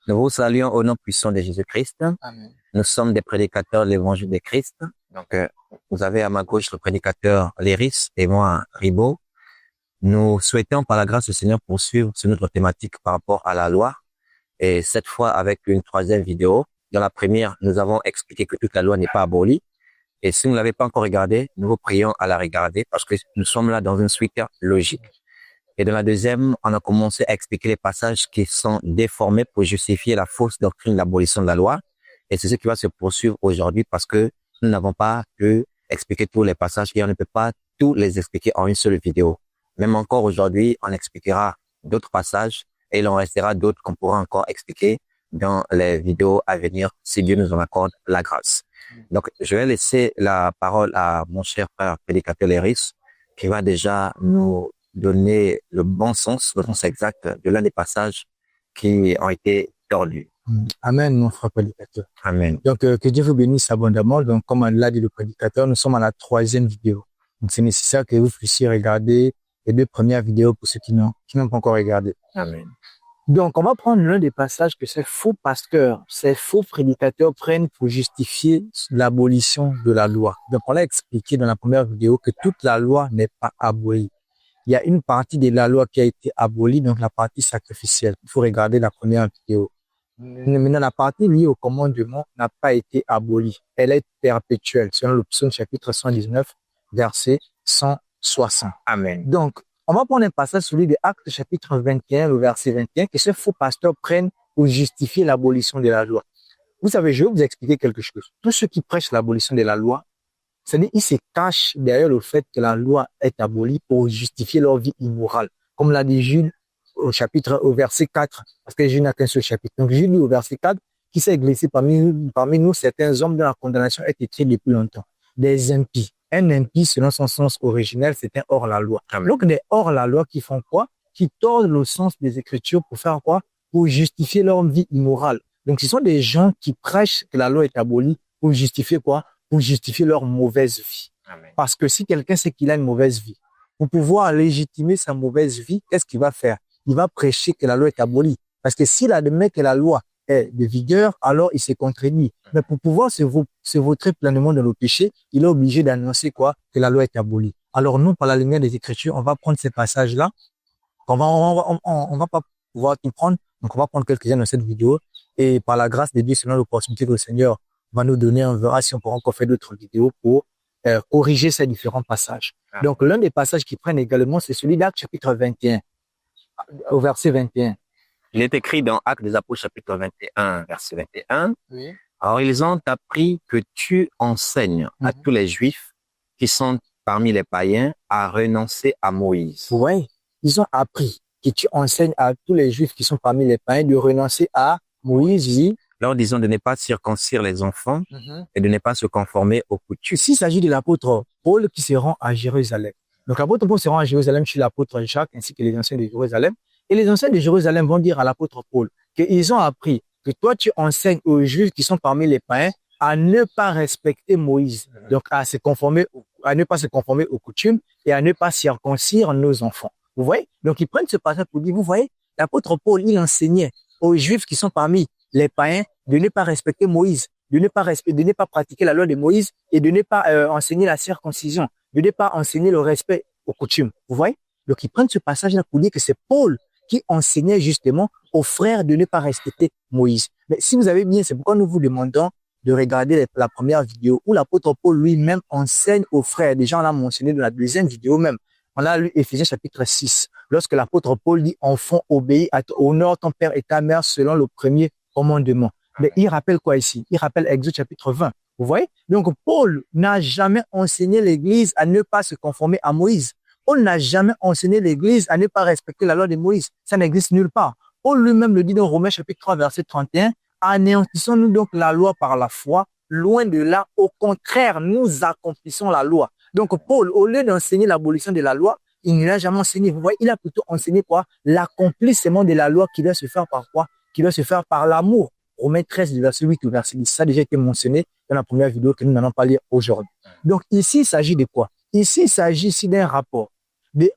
Nous vous saluons au nom puissant de Jésus-Christ. Amen. Nous sommes des prédicateurs de l'évangile de Christ. Donc, vous avez à ma gauche le prédicateur Léris et moi, Ribaud. Nous souhaitons, par la grâce du Seigneur, poursuivre sur notre thématique par rapport à la loi. Et cette fois, avec une troisième vidéo. Dans la première, nous avons expliqué que toute la loi n'est pas abolie. Et si vous ne l'avez pas encore regardée, nous vous prions à la regarder parce que nous sommes là dans une suite logique. Et dans la deuxième, on a commencé à expliquer les passages qui sont déformés pour justifier la fausse doctrine de l'abolition de la loi. Et c'est ce qui va se poursuivre aujourd'hui parce que nous n'avons pas pu expliquer tous les passages et on ne peut pas tous les expliquer en une seule vidéo. Même encore aujourd'hui, on expliquera d'autres passages et il en restera d'autres qu'on pourra encore expliquer dans les vidéos à venir si Dieu nous en accorde la grâce. Donc, je vais laisser la parole à mon cher frère prédicateur Léris qui va déjà nous donner le bon sens, le sens exact de l'un des passages qui ont été tordus. Amen, mon frère prédicateur. Amen. Donc, que Dieu vous bénisse abondamment. Donc, comme l'a dit le prédicateur, nous sommes à la troisième vidéo. Donc, c'est nécessaire que vous puissiez regarder les deux premières vidéos pour ceux qui n'ont pas encore regardé. Amen. Donc, on va prendre l'un des passages que ces faux pasteurs, ces faux prédicateurs prennent pour justifier l'abolition de la loi. Donc, on l'a expliqué dans la première vidéo que toute la loi n'est pas abolie. Il y a une partie de la loi qui a été abolie, donc la partie sacrificielle. Il faut regarder la première vidéo. Maintenant, la partie liée au commandement n'a pas été abolie. Elle est perpétuelle, selon le psaume chapitre 119, verset 160. Amen. Donc, on va prendre un passage celui de Actes chapitre 21, le verset 21, que ces faux pasteurs prennent pour justifier l'abolition de la loi. Vous savez, je vais vous expliquer quelque chose. Tous ceux qui prêchent l'abolition de la loi, c'est-à-dire, ils se cachent derrière le fait que la loi est abolie pour justifier leur vie immorale. Comme l'a dit Jules au verset 4, parce que Jules n'a qu'un seul chapitre. Donc, Jules dit au verset 4, qui s'est glissé parmi nous certains hommes dont la condamnation est écrite depuis longtemps. Des impies. Un impie, selon son sens originel, c'est un hors-la-loi. Donc, des hors-la-loi qui font quoi? Qui tordent le sens des Écritures pour faire quoi? Pour justifier leur vie immorale. Donc, ce sont des gens qui prêchent que la loi est abolie pour justifier quoi? Pour justifier leur mauvaise vie. Amen. Parce que si quelqu'un sait qu'il a une mauvaise vie, pour pouvoir légitimer sa mauvaise vie, qu'est-ce qu'il va faire? Il va prêcher que la loi est abolie. Parce que s'il admet que la loi est de vigueur, alors il se contredit. Mais pour pouvoir se vautrer pleinement dans le péché, il est obligé d'annoncer quoi? Que la loi est abolie. Alors nous, par la lumière des Écritures, on va prendre ces passages-là. On va pas pouvoir tout prendre. Donc on va prendre quelques-uns dans cette vidéo. Et par la grâce de Dieu, selon l'opportunité que le Seigneur va nous donner, on verra si on pourra encore faire d'autres vidéos pour corriger ces différents passages. Donc, l'un des passages qui prennent également, c'est celui d'Actes chapitre 21, au verset 21. Il est écrit dans Actes des Apôtres chapitre 21, verset 21. Oui. Alors, ils ont appris que tu enseignes à tous les Juifs qui sont parmi les païens à renoncer à Moïse. Oui, ils ont appris que tu enseignes à tous les Juifs qui sont parmi les païens de renoncer à Moïse, oui. Leur disant de ne pas circoncire les enfants et de ne pas se conformer aux coutumes. Ici, il s'agit de l'apôtre Paul qui se rend à Jérusalem. Donc, l'apôtre Paul se rend à Jérusalem chez l'apôtre Jacques ainsi que les anciens de Jérusalem. Et les anciens de Jérusalem vont dire à l'apôtre Paul qu'ils ont appris que toi, tu enseignes aux Juifs qui sont parmi les païens à ne pas respecter Moïse. Donc, à ne pas se conformer aux coutumes et à ne pas circoncire nos enfants. Vous voyez? Donc, ils prennent ce passage pour dire, vous voyez, l'apôtre Paul, il enseignait aux Juifs qui sont parmi les païens de ne pas respecter Moïse, de ne pas pratiquer la loi de Moïse et de ne pas enseigner la circoncision, de ne pas enseigner le respect aux coutumes. Vous voyez? Donc, ils prennent ce passage-là pour dire que c'est Paul qui enseignait justement aux frères de ne pas respecter Moïse. Mais si vous avez bien, c'est pourquoi nous vous demandons de regarder la première vidéo où l'apôtre Paul lui-même enseigne aux frères. Déjà, on l'a mentionné dans la deuxième vidéo même. On a lu Éphésiens chapitre 6. Lorsque l'apôtre Paul dit, enfant, obéis, honore ton père et ta mère selon le premier commandement. Mais il rappelle quoi ici? Il rappelle Exode chapitre 20. Vous voyez? Donc, Paul n'a jamais enseigné l'Église à ne pas se conformer à Moïse. Paul n'a jamais enseigné l'Église à ne pas respecter la loi de Moïse. Ça n'existe nulle part. Paul lui-même le dit dans Romains chapitre 3, verset 31. Anéantissons-nous donc la loi par la foi. Loin de là, au contraire, nous accomplissons la loi. Donc, Paul, au lieu d'enseigner l'abolition de la loi, il ne l'a jamais enseigné. Vous voyez, il a plutôt enseigné quoi? L'accomplissement de la loi qui doit se faire par quoi? Qui doit se faire par l'amour. Romains 13, du verset 8 au verset 10. Ça a déjà été mentionné dans la première vidéo que nous n'allons pas lire aujourd'hui. Donc, ici, il s'agit de quoi? Ici, il s'agit ici d'un rapport.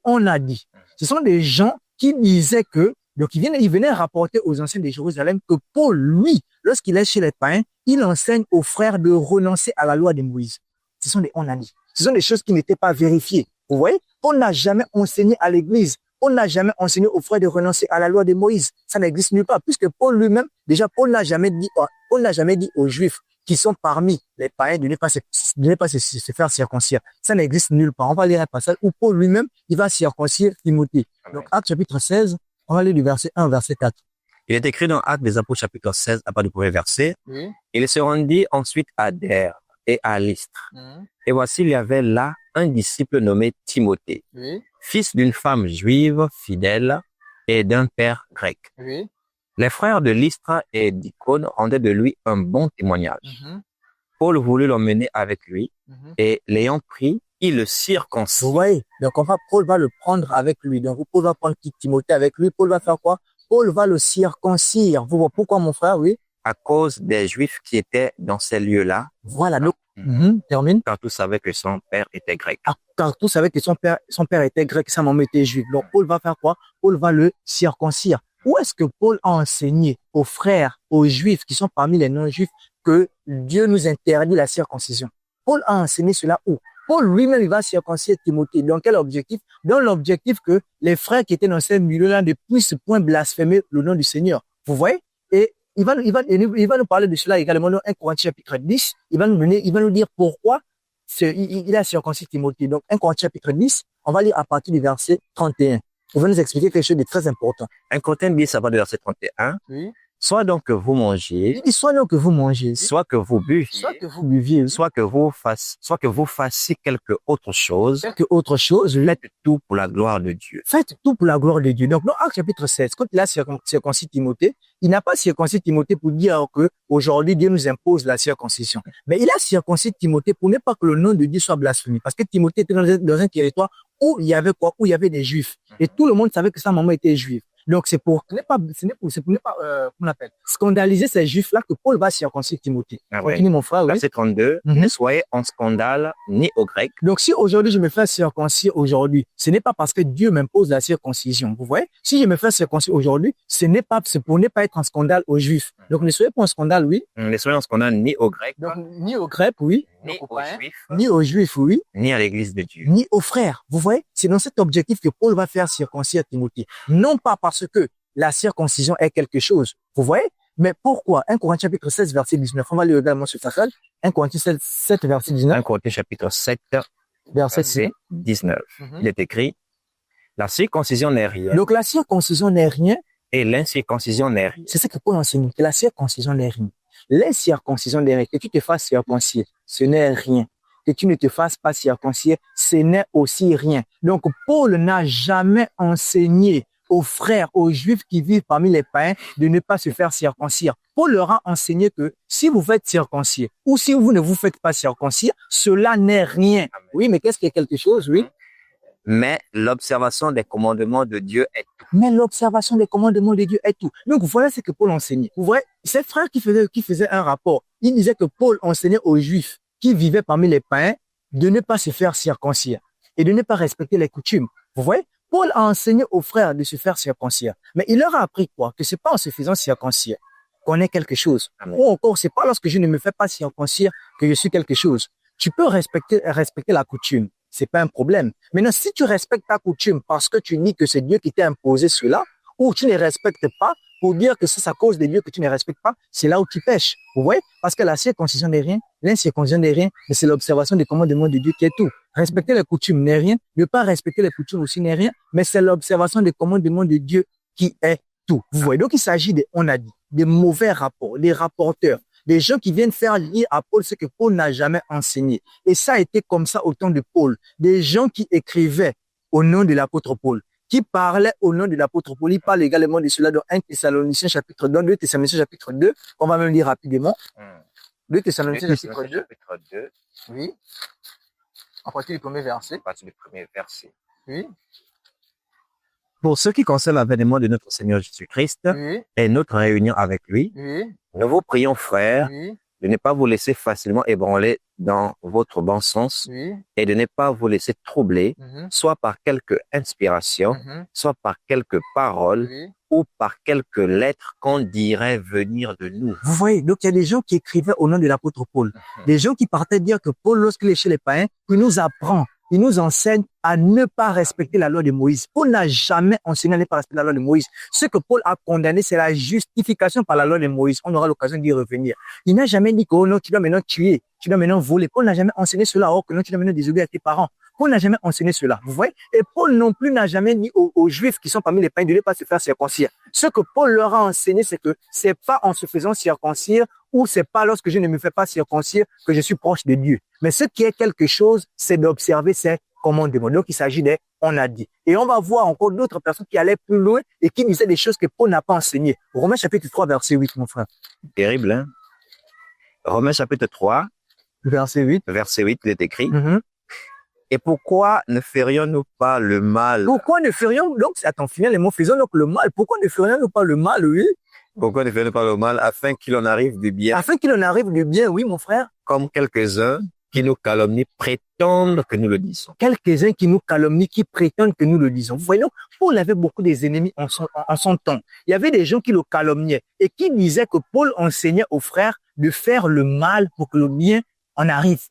On a dit. Ce sont des gens qui disaient que Donc, il venait rapporter aux anciens de Jérusalem que Paul, lui, lorsqu'il est chez les païens, il enseigne aux frères de renoncer à la loi de Moïse. Ce sont des onanies. Ce sont des choses qui n'étaient pas vérifiées. Vous voyez? Paul n'a jamais enseigné à l'église. Paul n'a jamais enseigné aux frères de renoncer à la loi de Moïse. Ça n'existe nulle part, puisque Paul lui-même, déjà, Paul n'a jamais dit aux Juifs qui sont parmi les païens de ne pas se faire circoncire. Ça n'existe nulle part. On va lire un passage où Paul lui-même, il va circoncire Timothée. Donc, Actes chapitre 16, on va lire du verset 1 au verset 4. Il est écrit dans Actes des Apôtres chapitre 16, à partir du premier verset. Oui. Il se rendit ensuite à Derbe et à Lystre. Et voici, il y avait là un disciple nommé Timothée, Oui. fils d'une femme juive fidèle et d'un père grec. Oui. Les frères de Lystre et d'Icône rendaient de lui un bon témoignage. Paul voulut l'emmener avec lui et l'ayant pris, il le circoncit. Vous voyez? Donc, Paul va le prendre avec lui. Donc, Paul va prendre Timothée avec lui. Paul va faire quoi? Paul va le circoncire. Vous voyez pourquoi, mon frère? Oui. À cause des Juifs qui étaient dans ces lieux-là. Voilà. Donc, termine. Car tous savaient que son père était grec. Car tous savaient que son père était grec, sa maman était juive. Donc, Paul va faire quoi? Paul va le circoncire. Où est-ce que Paul a enseigné aux frères, aux Juifs qui sont parmi les non-Juifs que Dieu nous interdit la circoncision? Paul a enseigné cela où? Paul lui-même, il va circoncire Timothée. Dans quel objectif? Dans l'objectif que les frères qui étaient dans ces milieux-là ne puissent point blasphémer le nom du Seigneur. Vous voyez? Et il va nous parler de cela également dans 1 Corinthiens chapitre 10. Il va nous dire pourquoi il a circoncis Timothée. Donc, 1 Corinthiens chapitre 10, on va lire à partir du verset 31. Il va nous expliquer quelque chose de très important. 1 Corinthiens 10, ça va du verset 31. Oui. Soit donc que vous mangiez, Il dit, soit donc que vous mangez, soit que vous buviez, soit que vous buviez, soit que vous fassiez quelque autre chose, quelque autre chose, faites tout pour la gloire de Dieu. Faites tout pour la gloire de Dieu. Donc, dans Actes chapitre 16, quand il a circoncis Timothée, il n'a pas circoncis Timothée pour dire que aujourd'hui Dieu nous impose la circoncision. Mais il a circoncis Timothée pour ne pas que le nom de Dieu soit blasphémé. Parce que Timothée était dans un territoire où il y avait quoi? Où il y avait des Juifs. Et tout le monde savait que sa maman était juive. Donc, c'est pour ne pas, comment on appelle, scandaliser ces Juifs-là que Paul va circoncire Timothée. Continue, mon frère, oui. Verset 32. Ne soyez en scandale ni aux Grecs. Donc, si aujourd'hui je me fais circoncire aujourd'hui, ce n'est pas parce que Dieu m'impose la circoncision. Vous voyez? Si je me fais circoncire aujourd'hui, c'est pour ne pas être en scandale aux Juifs. Donc, ne soyez pas en scandale, oui. Ne soyez en scandale ni aux Grecs. Donc, ni aux Grecs, oui. Ni aux Juifs. Ni aux Juifs, oui. Ni à l'église de Dieu. Ni aux frères. Vous voyez? C'est dans cet objectif que Paul va faire circoncire Timothée. Non pas parce que la circoncision est quelque chose. Vous voyez? Mais pourquoi? 1 Corinthiens chapitre 16, verset 19. On va lire également ce passage. 1 Corinthiens 7, verset 19. 1 Corinthiens chapitre 7, verset 19. Il est écrit, la circoncision n'est rien. Donc, la circoncision n'est rien. Et l'incirconcision n'est rien. C'est ce que Paul enseigne, que la circoncision n'est rien. L'incirconcision n'est rien. Que tu te fasses circoncire, ce n'est rien. Que tu ne te fasses pas circoncire, ce n'est aussi rien. Donc, Paul n'a jamais enseigné aux frères, aux Juifs qui vivent parmi les païens de ne pas se faire circoncire. Paul leur a enseigné que si vous faites circoncire ou si vous ne vous faites pas circoncire, cela n'est rien. Amen. Oui, mais qu'est-ce qui est quelque chose, oui? Mais l'observation des commandements de Dieu est tout. Mais l'observation des commandements de Dieu est tout. Donc, voilà ce que Paul enseignait. Vous voyez, ces frères qui faisaient un rapport, ils disaient que Paul enseignait aux Juifs qui vivaient parmi les païens de ne pas se faire circoncire et de ne pas respecter les coutumes. Vous voyez? Paul a enseigné aux frères de se faire circoncire. Mais il leur a appris quoi? Que c'est pas en se faisant circoncire qu'on est quelque chose. Amen. Ou encore, c'est pas lorsque je ne me fais pas circoncire que je suis quelque chose. Tu peux respecter la coutume. C'est pas un problème. Maintenant, si tu respectes ta coutume parce que tu dis que c'est Dieu qui t'a imposé cela, ou tu ne respectes pas pour dire que c'est à cause de Dieu que tu ne respectes pas, c'est là où tu pêches. Vous voyez? Parce que la circoncision n'est rien, l'incirconcision n'est rien, mais c'est l'observation des commandements de Dieu qui est tout. Respecter les coutumes n'est rien, ne pas respecter les coutumes aussi n'est rien, mais c'est l'observation des commandements de Dieu qui est tout. Vous voyez? Donc, il s'agit on a dit, des mauvais rapports, des rapporteurs, des gens qui viennent faire lire à Paul ce que Paul n'a jamais enseigné. Et ça a été comme ça au temps de Paul. Des gens qui écrivaient au nom de l'apôtre Paul, qui parlaient au nom de l'apôtre Paul. Il parle également de cela dans 1 Thessaloniciens chapitre 2, 2 Thessaloniciens chapitre 2. On va même lire rapidement. 2 Thessaloniciens chapitre 2. Oui. À partir du premier verset. À partir du premier verset. Oui. Pour ce qui concerne l'avènement de notre Seigneur Jésus-Christ oui. et notre réunion avec lui, oui. nous vous prions, frères, oui. de ne pas vous laisser facilement ébranler dans votre bon sens Oui. et de ne pas vous laisser troubler, soit par quelques inspirations, soit par quelques paroles Oui. ou par quelques lettres qu'on dirait venir de nous. Vous voyez, donc il y a des gens qui écrivaient au nom de l'apôtre Paul. Des gens qui partaient dire que Paul, lorsqu'il est chez les païens, il nous apprend, il nous enseigne à ne pas respecter la loi de Moïse. Paul n'a jamais enseigné à ne pas respecter la loi de Moïse. Ce que Paul a condamné, c'est la justification par la loi de Moïse. On aura l'occasion d'y revenir. Il n'a jamais dit que oh non, tu dois maintenant tuer, tu dois maintenant voler. Paul n'a jamais enseigné cela, oh que non, tu dois maintenant désobéir à tes parents. Paul n'a jamais enseigné cela, vous voyez. Et Paul non plus n'a jamais dit aux Juifs qui sont parmi les païens de ne pas se faire circoncire. Ce que Paul leur a enseigné, c'est que c'est pas en se faisant circoncire ou c'est pas lorsque je ne me fais pas circoncire que je suis proche de Dieu. Mais ce qui est quelque chose, c'est d'observer ces commandements. Donc il s'agit des on a dit. Et on va voir encore d'autres personnes qui allaient plus loin et qui disaient des choses que Paul n'a pas enseignées. Romains chapitre 3, verset 8, mon frère. Terrible, hein? Romains chapitre 3, Verset 8. verset 8, il est écrit. Et pourquoi ne ferions-nous pas le mal? Pourquoi ne ferions, donc, attends, finalement, faisons donc le mal. Pourquoi ne ferions-nous pas le mal, oui? Pourquoi ne ferions-nous pas le mal afin qu'il en arrive du bien? Afin qu'il en arrive du bien, oui, mon frère. Comme quelques-uns qui nous calomnient prétendent que nous le disons. Quelques-uns qui nous calomnient, qui prétendent que nous le disons. Vous voyez, donc, Paul avait beaucoup des ennemis en son temps. Il y avait des gens qui le calomniaient et qui disaient que Paul enseignait aux frères de faire le mal pour que le bien en arrive.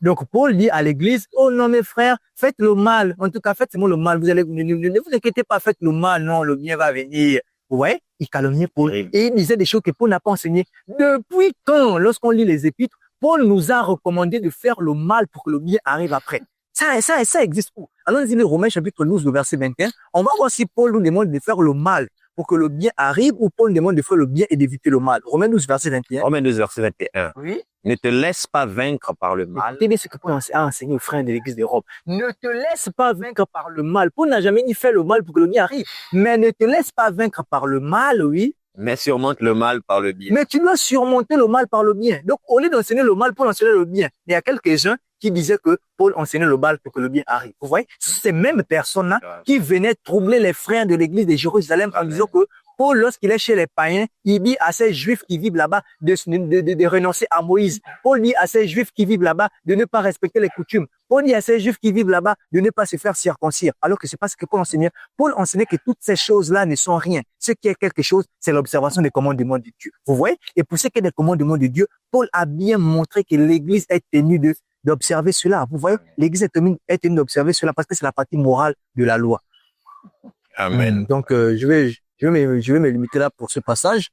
Donc, Paul dit à l'église, oh non, mes frères, faites le mal. En tout cas, faites seulement le mal. Ne vous inquiétez pas, faites le mal. Non, le bien va venir. Vous voyez? Il calomniait Paul. Oui. Et il disait des choses que Paul n'a pas enseignées. Depuis quand, lorsqu'on lit les épîtres, Paul nous a recommandé de faire le mal pour que le bien arrive après. Ça existe où? Allons-y, le Romains chapitre 12, le verset 21. On va voir si Paul nous demande de faire le mal pour que le bien arrive ou Paul nous demande de faire le bien et d'éviter le mal. Romains 12, verset 21. Romains 12, verset 21. Oui. Ne te laisse pas vaincre par le mal. Écoutez bien ce que Paul a enseigné aux frères de l'église de Rome. Ne te laisse pas vaincre par le mal. Paul n'a jamais dit fais le mal pour que le bien arrive. Mais ne te laisse pas vaincre par le mal, oui. Mais surmonte le mal par le bien. Mais tu dois surmonter le mal par le bien. Donc, au lieu d'enseigner le mal, Paul enseignait le bien. Il y a quelques-uns qui disaient que Paul enseignait le mal pour que le bien arrive. Vous voyez, ces mêmes personnes-là qui venaient troubler les frères de l'église de Jérusalem en disant que Paul, lorsqu'il est chez les païens, il dit à ces juifs qui vivent là-bas de renoncer à Moïse. Paul dit à ces juifs qui vivent là-bas de ne pas respecter les coutumes. Paul dit à ces juifs qui vivent là-bas de ne pas se faire circoncire. Alors que c'est pas ce que Paul enseignait. Paul enseignait que toutes ces choses-là ne sont rien. Ce qui est quelque chose, c'est l'observation des commandements de Dieu. Vous voyez? Et pour ce qui est des commandements de Dieu, Paul a bien montré que l'église est tenue d'observer cela. Vous voyez? L'église est tenue d'observer cela parce que c'est la partie morale de la loi. Amen. Donc, je vais me limiter là pour ce passage.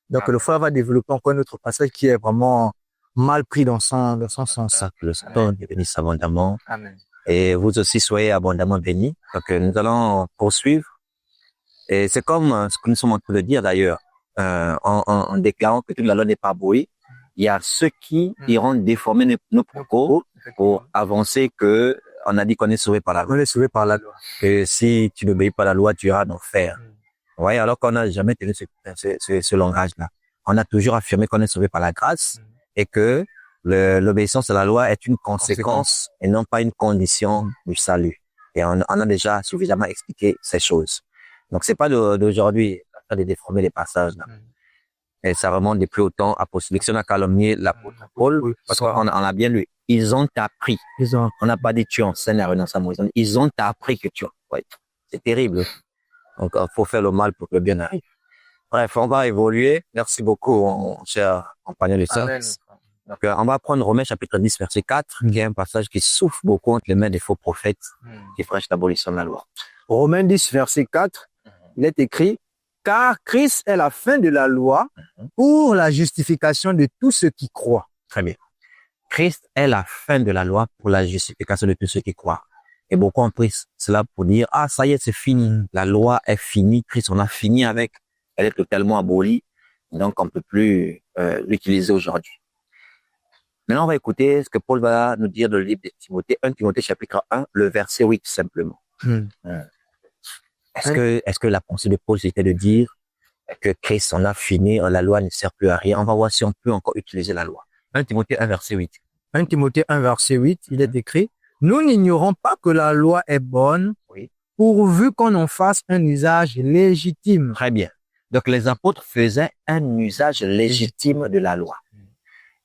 Donc, le frère va développer encore un autre passage qui est vraiment mal pris dans son sens. Que le Seigneur nous bénisse abondamment. Amen. Et vous aussi soyez abondamment bénis. Donc, nous allons poursuivre. Et c'est comme ce que nous sommes en train de dire d'ailleurs, en déclarant que toute la loi n'est pas brouillée. Il y a ceux qui iront déformer nos propos pour avancer que on a dit qu'on est sauvé par la loi. On est sauvé par la loi. Que si tu n'obéis pas à la loi, tu iras en enfer. Ouais, alors qu'on n'a jamais tenu ce langage-là. On a toujours affirmé qu'on est sauvé par la grâce et que l'obéissance à la loi est une conséquence et non pas une condition du salut. Et on a déjà suffisamment expliqué ces choses. Donc c'est pas d'aujourd'hui de déformer les passages là. Et ça remonte depuis autant apostolique. Si on a calomnié l'apôtre Paul, parce qu'on a bien lu, ils ont appris. On n'a pas dit tu enseignes la renonce à Moïse. Ils ont appris que tu ouais. C'est terrible. Donc, il faut faire le mal pour que le bien arrive. Bref, on va évoluer. Merci beaucoup, mon cher compagnon de sœurs. Donc, on va prendre Romains chapitre 10, verset 4, qui est un passage qui souffre beaucoup entre les mains des faux prophètes qui prêchent l'abolition de la loi. Romains 10, verset 4, il est écrit, car Christ est la fin de la loi pour la justification de tous ceux qui croient. Très bien. Christ est la fin de la loi pour la justification de tous ceux qui croient. Et beaucoup ont pris cela pour dire, ah, ça y est, c'est fini. La loi est finie. Christ, on a fini avec. Elle est totalement abolie. Donc, on ne peut plus l'utiliser aujourd'hui. Maintenant, on va écouter ce que Paul va nous dire dans le livre de Timothée, 1 Timothée chapitre 1, le verset 8, simplement. Est-ce que la pensée de Paul, c'était de dire que Christ, on a fini, la loi ne sert plus à rien. On va voir si on peut encore utiliser la loi. 1 Timothée 1, verset 8. 1 Timothée 1, verset 8, il est écrit, nous n'ignorons pas que la loi est bonne, pourvu qu'on en fasse un usage légitime. Très bien. Donc, les apôtres faisaient un usage légitime de la loi.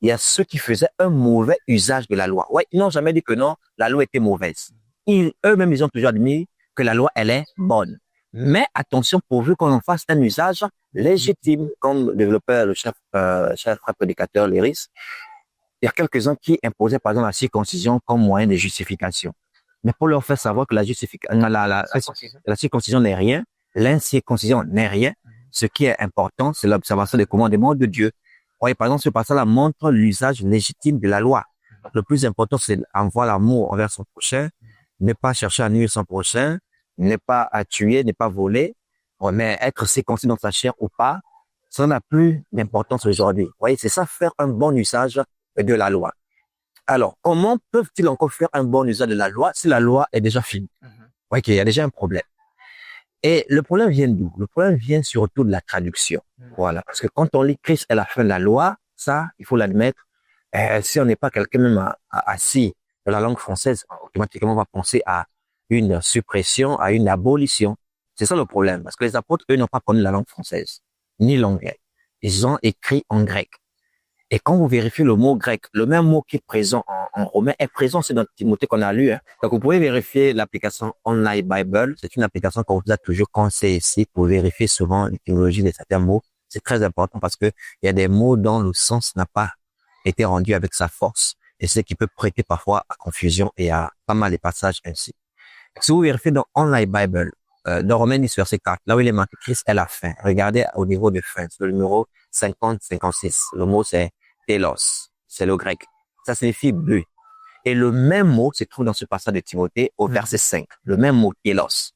il y a ceux qui faisaient un mauvais usage de la loi. Ouais, ils n'ont jamais dit que non, la loi était mauvaise. Eux-mêmes, ils ont toujours admis que la loi, elle est bonne. Mais attention, pourvu qu'on en fasse un usage légitime, comme développait le chef prédicateur Léris. Il y a quelques-uns qui imposaient, par exemple, la circoncision comme moyen de justification. Mais pour leur faire savoir que la circoncision n'est rien, l'incirconcision n'est rien, ce qui est important, c'est l'observation des commandements de Dieu. Oui, par exemple, ce passage-là montre l'usage légitime de la loi. Le plus important, c'est avoir l'amour envers son prochain, ne pas chercher à nuire son prochain, ne pas à tuer, ne pas voler, mais être circoncis dans sa chair ou pas, ça n'a plus d'importance aujourd'hui. Vous voyez, c'est ça, faire un bon usage de la loi. Alors, comment peuvent-ils encore faire un bon usage de la loi si la loi est déjà finie? Oui, qu'il y a déjà un problème. Et le problème vient d'où? Le problème vient surtout de la traduction. Voilà. Parce que quand on lit Christ est la fin de la loi, ça, il faut l'admettre, si on n'est pas quelqu'un même assis dans la langue française, automatiquement on va penser à une suppression, à une abolition. C'est ça le problème. Parce que les apôtres, eux, n'ont pas connu la langue française, ni l'anglais. Ils ont écrit en grec. Et quand vous vérifiez le mot grec, le même mot qui est présent en romain est présent aussi dans Timothée qu'on a lu. Hein. Donc, vous pouvez vérifier l'application Online Bible. C'est une application qu'on vous a toujours conseillé ici pour vérifier souvent l'étymologie de certains mots. C'est très important parce que il y a des mots dont le sens n'a pas été rendu avec sa force. Et c'est ce qui peut prêter parfois à confusion et à pas mal de passages ainsi. Si vous vérifiez dans Online Bible, dans Romains 10, verset 4, là où il est marqué Christ est la fin. Regardez au niveau de fin, c'est le numéro 50-56. Le mot c'est télos, c'est le grec. Ça signifie but. Et le même mot se trouve dans ce passage de Timothée au verset 5. Le même mot, télos.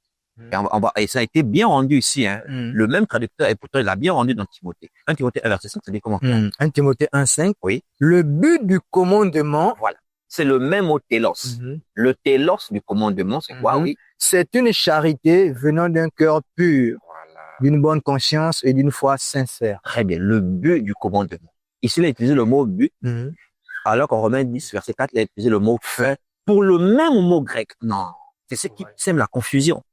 Et ça a été bien rendu ici. Hein. Le même traducteur, et pourtant il l'a bien rendu dans Timothée. 1 Timothée 1, verset 5, ça dit comment? 1 Timothée 1, 5. Oui. Le but du commandement. Voilà. C'est le même mot télos. Le télos du commandement, c'est quoi? Oui. C'est une charité venant d'un cœur pur, d'une bonne conscience et d'une foi sincère. Très bien. Le but du commandement. Ici, il a utilisé le mot but, alors qu'en Romains 10, verset 4, il a utilisé le mot fin pour le même mot grec. Non. C'est ce qui sème la confusion.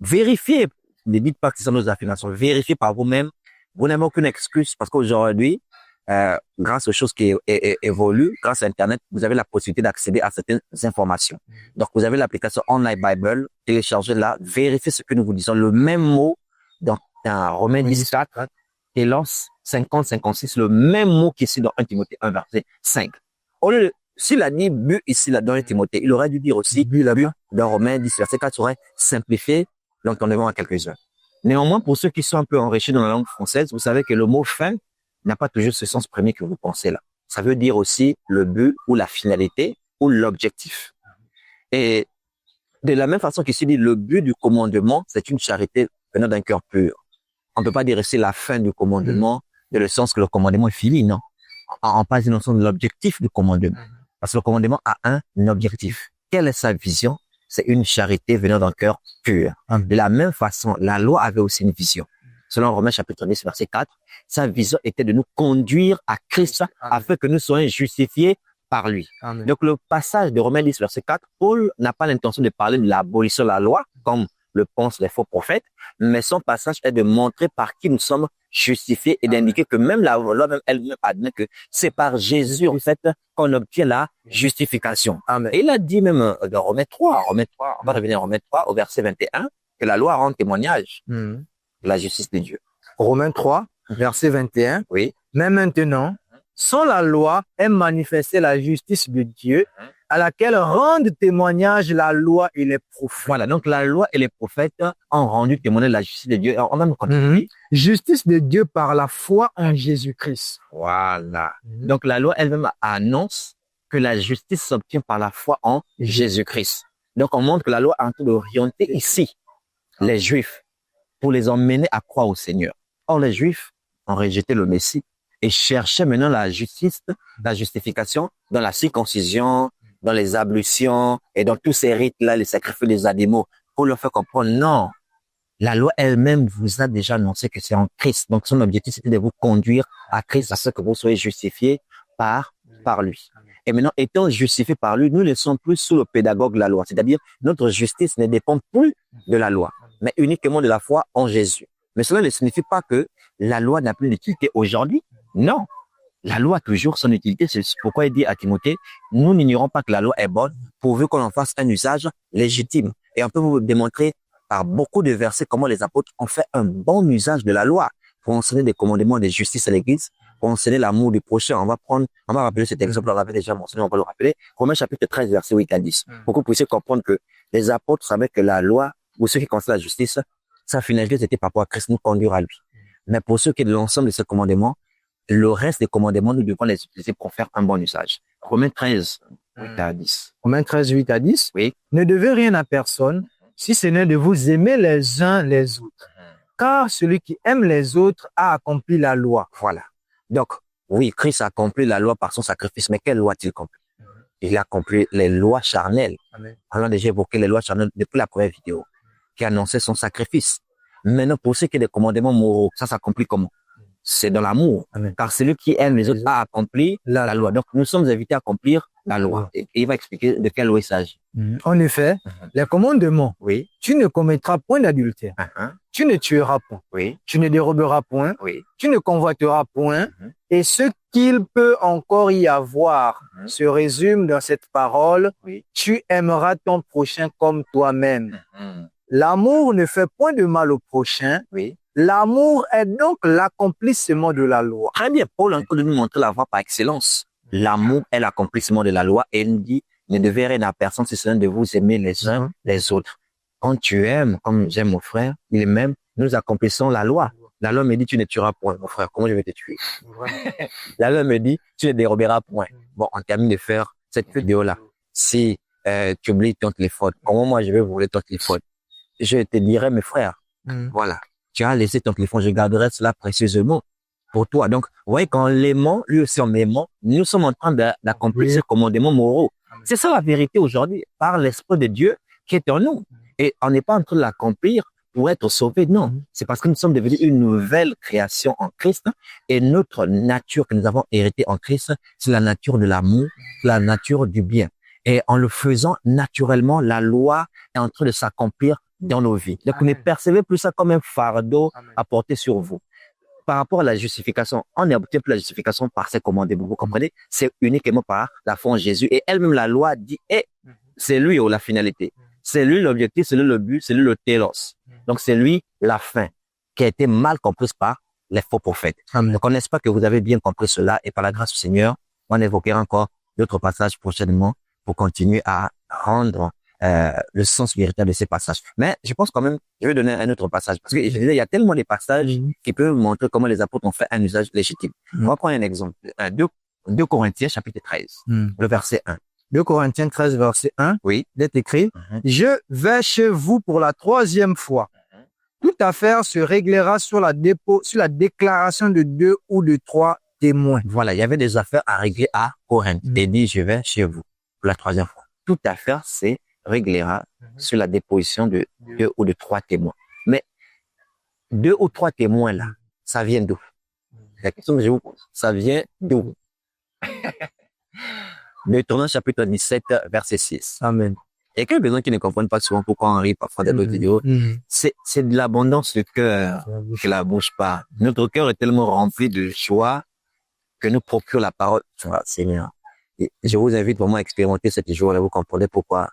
Vérifiez. Ne dites pas que ce sont nos affirmations. Vérifiez par vous-même. Vous n'avez aucune excuse parce qu'aujourd'hui, grâce aux choses qui évoluent, grâce à Internet, vous avez la possibilité d'accéder à certaines informations. Donc, vous avez l'application Online Bible, téléchargez-la, vérifiez ce que nous vous disons. Le même mot dans Romains 10, 4, télos, 50-56, le même mot qu'ici dans 1 Timothée 1, verset 5. S'il a dit but ici, là, dans 1 Timothée, il aurait dû dire aussi but dans Romains 10, verset 4, aurait simplifié l'entendement à quelques-uns. Néanmoins, pour ceux qui sont un peu enrichis dans la langue française, vous savez que le mot fin n'a pas toujours ce sens premier que vous pensez là. Ça veut dire aussi le but ou la finalité ou l'objectif. Et de la même façon qu'ici dit le but du commandement, c'est une charité venant d'un cœur pur. On ne peut pas dire c'est la fin du commandement dans le sens que le commandement est fini, non. On passe dans le sens de l'objectif du commandement. Parce que le commandement a un objectif. Quelle est sa vision? C'est une charité venant d'un cœur pur. De la même façon, la loi avait aussi une vision. Selon Romains chapitre 10, verset 4, sa vision était de nous conduire à Christ afin que nous soyons justifiés par lui. Amen. Donc le passage de Romains 10, verset 4, Paul n'a pas l'intention de parler de l'abolition de la loi, comme le pensent les faux prophètes, mais son passage est de montrer par qui nous sommes justifiés et d'indiquer que même la loi même elle-même admet que c'est par Jésus en fait qu'on obtient la justification. Amen. Et il a dit même dans Romains 3, on va revenir à Romains 3 au verset 21, que la loi rend témoignage de la justice de Dieu. Romains 3, verset 21. Oui. Mais maintenant, sans la loi est manifestée la justice de Dieu, à laquelle rendent témoignage la loi et les prophètes. Voilà, donc la loi et les prophètes ont rendu témoignage de la justice de Dieu. On va me continuer. Justice de Dieu par la foi en Jésus-Christ. Voilà. Donc la loi elle-même annonce que la justice s'obtient par la foi en Jésus-Christ. Donc on montre que la loi a en train d'orienter ici les Juifs pour les emmener à croire au Seigneur. Or les Juifs ont rejeté le Messie et cherchaient maintenant la justice, la justification dans la circoncision, dans les ablutions et dans tous ces rites-là, les sacrifices des animaux, pour leur faire comprendre, non, la loi elle-même vous a déjà annoncé que c'est en Christ. Donc son objectif, c'était de vous conduire à Christ, afin que vous soyez justifiés par lui. Et maintenant, étant justifiés par lui, nous ne sommes plus sous le pédagogue de la loi. C'est-à-dire, notre justice ne dépend plus de la loi, mais uniquement de la foi en Jésus. Mais cela ne signifie pas que la loi n'a plus d'utilité aujourd'hui. Non. La loi a toujours son utilité. C'est pourquoi il dit à Timothée, nous n'ignorons pas que la loi est bonne, pourvu qu'on en fasse un usage légitime. Et on peut vous démontrer par beaucoup de versets comment les apôtres ont fait un bon usage de la loi pour enseigner des commandements de justice à l'Église, pour enseigner l'amour du prochain. On va rappeler cet exemple, on l'avait déjà mentionné, on va le rappeler. Romains chapitre 13, verset 8 à 10. Pour que vous puissiez comprendre que les apôtres savaient que la loi, ou ceux qui concernent la justice, sa finalité était par rapport à Christ, nous conduire à lui. Mais pour ceux qui de l'ensemble de ces commandements, le reste des commandements, nous devons les utiliser pour faire un bon usage. Romains 13, 8 à 10. Romains 13, 8 à 10. Oui. Ne devez rien à personne, si ce n'est de vous aimer les uns les autres. Car celui qui aime les autres a accompli la loi. Voilà. Donc, oui, Christ a accompli la loi par son sacrifice, mais quelle loi a-t-il accompli? Il a accompli les lois charnelles. Amen. On a déjà évoqué les lois charnelles depuis la première vidéo, qui annonçait son sacrifice. Maintenant, pour ce qui est des commandements moraux, ça s'accomplit comment? C'est dans l'amour. Amen. Car celui qui aime les autres a accompli la loi. Donc, nous sommes invités à accomplir la loi. Et il va expliquer de quelle loi il s'agit. En effet, les commandements, Oui. tu ne commettras point d'adultère, tu ne tueras point, Oui. tu ne déroberas point, Oui. tu ne convoiteras point, et ce qu'il peut encore y avoir se résume dans cette parole, Oui. tu aimeras ton prochain comme toi-même. L'amour ne fait point de mal au prochain. Oui. L'amour est donc l'accomplissement de la loi. Très bien. Paul a encore de nous montrer la voie par excellence. L'amour est l'accomplissement de la loi et il nous dit, ne devez rien à personne si ce n'est de vous aimer les uns les autres. Quand tu aimes, comme j'aime mon frère, il m'aime, nous accomplissons la loi. La loi me dit, tu ne tueras point, mon frère. Comment je vais te tuer? La loi me dit, tu ne déroberas point. Bon, on termine de faire cette vidéo-là. Si tu oublies ton téléphone, comment moi je vais voler ton téléphone? Je te dirai, mes frères, voilà, tu as laissé ton téléphone, je garderai cela précieusement pour toi. Donc, vous voyez, quand l'aimant, lui aussi en m'aimant, nous sommes en train d'accomplir ces commandements moraux. C'est ça la vérité aujourd'hui, par l'Esprit de Dieu qui est en nous. Et on n'est pas en train de l'accomplir pour être sauvé, non. C'est parce que nous sommes devenus une nouvelle création en Christ et notre nature que nous avons héritée en Christ, c'est la nature de l'amour, la nature du bien. Et en le faisant naturellement, la loi est en train de s'accomplir dans nos vies. Donc, ne percevez plus ça comme un fardeau à porter sur vous. Par rapport à la justification, on n'obtient plus la justification par ses commandements. Vous comprenez? C'est uniquement par la foi en Jésus. Et elle-même, la loi dit, c'est lui la finalité. C'est lui l'objectif, c'est lui le but, c'est lui le télos. Donc, c'est lui la fin qui a été mal comprise par les faux prophètes. Donc, on espère que vous avez bien compris cela et par la grâce du Seigneur, on évoquera encore d'autres passages prochainement pour continuer à rendre le sens véritable de ces passages. Mais je pense quand même, je vais donner un autre passage parce que je disais, il y a tellement de passages qui peuvent montrer comment les apôtres ont fait un usage légitime. On va prendre un exemple. 2 Corinthiens chapitre 13, le verset 1. 2 Corinthiens 13, verset 1. Oui. Il est écrit, je vais chez vous pour la 3e fois. Toute affaire se réglera sur la déclaration de 2 ou de 3 témoins. Voilà, il y avait des affaires à régler à Corinthe. Il dit, je vais chez vous pour la 3e fois. Toute affaire c'est réglera sur la déposition de 2 ou de 3 témoins. Mais 2 ou 3 témoins là, ça vient d'où? La question que je vous pose, ça vient d'où? Deutéronome chapitre 17, verset 6. Amen. Et que les gens qui ne comprennent pas souvent pourquoi on rit parfois dans d'autres vidéos, c'est de l'abondance de cœur que la bouche parle. Notre cœur est tellement rempli de joie que nous procure la parole. Seigneur. Et je vous invite vraiment à expérimenter cette joie-là, vous comprenez pourquoi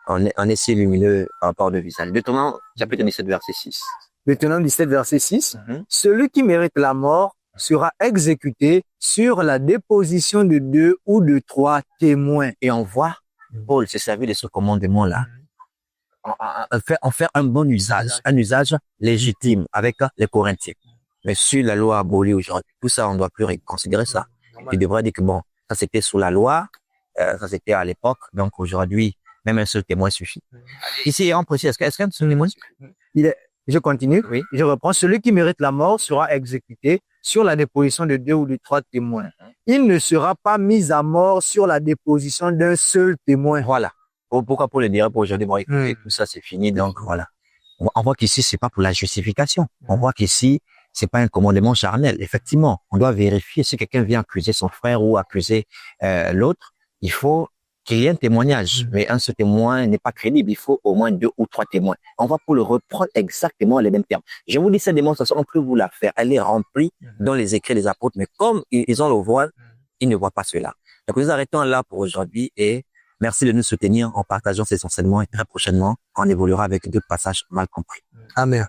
on est si lumineux par rapport au visage. Deutéronome chapitre 17, verset 6. Deutéronome 17, verset 6. Celui qui mérite la mort sera exécuté sur la déposition de 2 ou de 3 témoins. Et on voit Paul se servir de ce commandement-là. On fait un bon usage, un usage légitime avec les Corinthiens. Mais si la loi abolie aujourd'hui, tout ça, on ne doit plus considérer ça. Il devrait dire que bon, ça c'était sous la loi, ça c'était à l'époque, donc aujourd'hui, même un seul témoin suffit. Ici, on précise, est-ce qu'un seul témoin suffit? Je continue. Oui. Je reprends. Celui qui mérite la mort sera exécuté sur la déposition de 2 ou de 3 témoins. Il ne sera pas mis à mort sur la déposition d'un seul témoin. Voilà. Pourquoi Paul le dirait pour aujourd'hui? Bon, écoutez, tout ça c'est fini, donc voilà. On voit qu'ici, c'est pas pour la justification. On voit qu'ici, c'est pas un commandement charnel. Effectivement, on doit vérifier si quelqu'un vient accuser son frère ou accuser l'autre. Il faut qu'il y ait un témoignage, mais un seul témoin n'est pas crédible. Il faut au moins 2 ou 3 témoins. On va pour le reprendre exactement les mêmes termes. Je vous dis, cette démonstration, on peut vous la faire. Elle est remplie dans les écrits des apôtres, mais comme ils ont le voile, ils ne voient pas cela. Donc, nous arrêtons là pour aujourd'hui et merci de nous soutenir en partageant ces enseignements et très prochainement, on évoluera avec 2 passages mal compris. Amen.